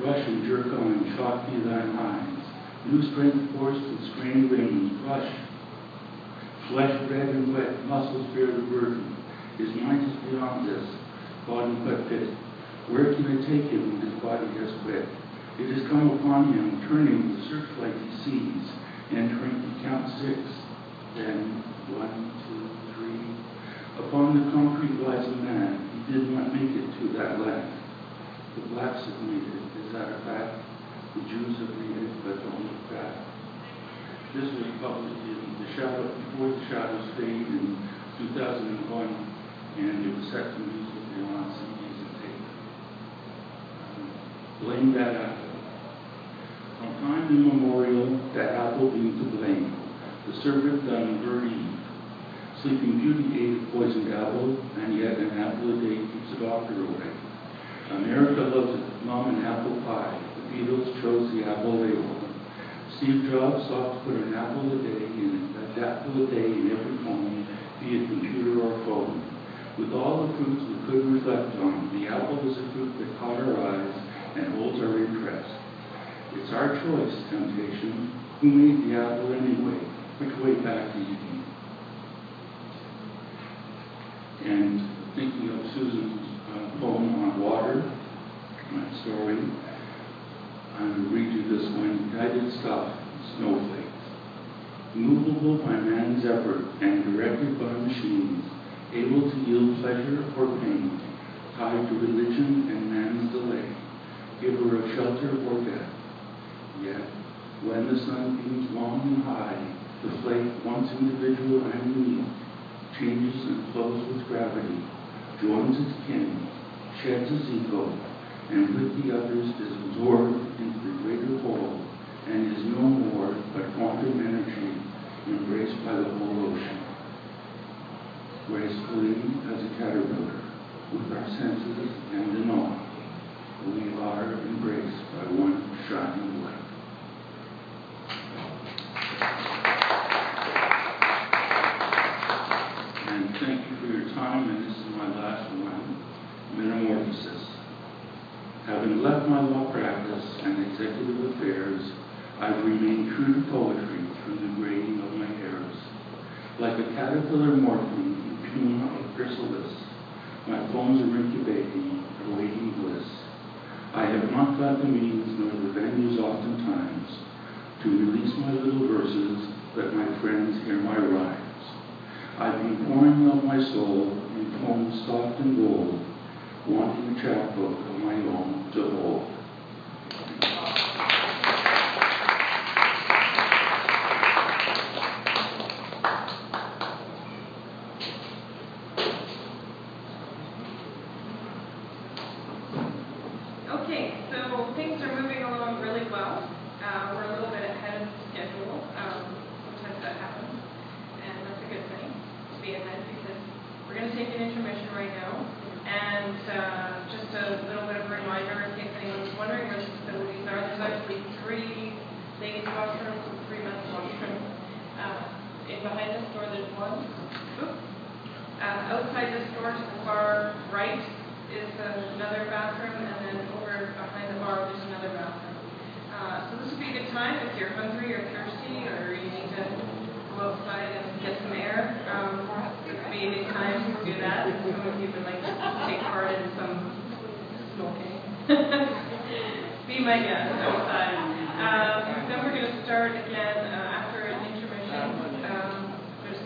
Rush and jerk on, shock thee thine eyes. New strength forced with strained wings, rush. Flesh red and wet, muscles bear the burden. His mind is beyond this, body but fit. Where can I take him when his body has quit? It has come upon him, turning the searchlight he sees, entering to count 6. Then 1, 2, 3. Upon the concrete lies a man. He did not make it to that land. The blacks have made it. Is that a fact? The Jews have made it, but don't look back. This was published in Before the Shadows Fade in 2001, and it was set to music on CDs and tape. Blame that apple. From time immemorial, that apple being to blame. The serpent done bird Eve. Sleeping Beauty ate a poisoned apple, and yet an apple a day keeps the doctor away. America loves it, mom and apple pie. The Beatles chose the apple label. Steve Jobs sought to put an apple a day in every home, be it computer or phone. With all the fruits we could reflect on, the apple is a fruit that caught our eyes and holds our interest. It's our choice, temptation. Who made the apple anyway? Which way back to Eden? And thinking of Susan's poem on water, my story, I'm going to read you this one. Guided stuff, snowflakes. Movable by man's effort and directed by machines, able to yield pleasure or pain, tied to religion and man's delay, giver of shelter or death. Yet, when the sun beams long and high, the flake, once individual and unique, changes and flows with gravity, joins its kin, sheds its ego, and with the others is absorbed into the greater whole, and is no more but quantum energy embraced by the whole ocean. Gracefully as a caterpillar, with our senses and in awe, we are embraced by one shining light. And thank you for your time, and this is my last one, Metamorphosis. Having left my law practice and executive affairs, I've remained true to poetry through the grading of my hairs. Like a caterpillar morphing in puma of chrysalis, my poems are incubating, awaiting bliss. I have not got the means nor the venues oftentimes to release my little verses, let my friends hear my rhymes. I've been pouring out my soul in poems soft and bold, wanting a chapbook of my own to hold. Okay, so things are moving along really well. We're a little bit ahead of schedule. Sometimes that happens, and that's a good thing to be ahead because we're going to take an intermission right now. And just a little bit of a reminder in case anyone's wondering where the facilities are. There's actually 3 ladies' washrooms and 3 men's washrooms. Behind this door there's one. Outside this door to the far right is another bathroom, and then over behind the bar there's another bathroom. So this would be a good time if you're hungry or thirsty or you need to go outside and get some air. This would be a good time to do that. Some of you would like to take part in some smoking. Be my guest outside. Then we're going to start again after an intermission. There's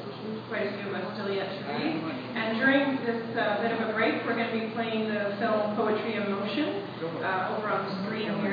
quite a few of us still yet to read. And during this bit of a break, we're going to be playing the film Poetry in Motion over on the screen here.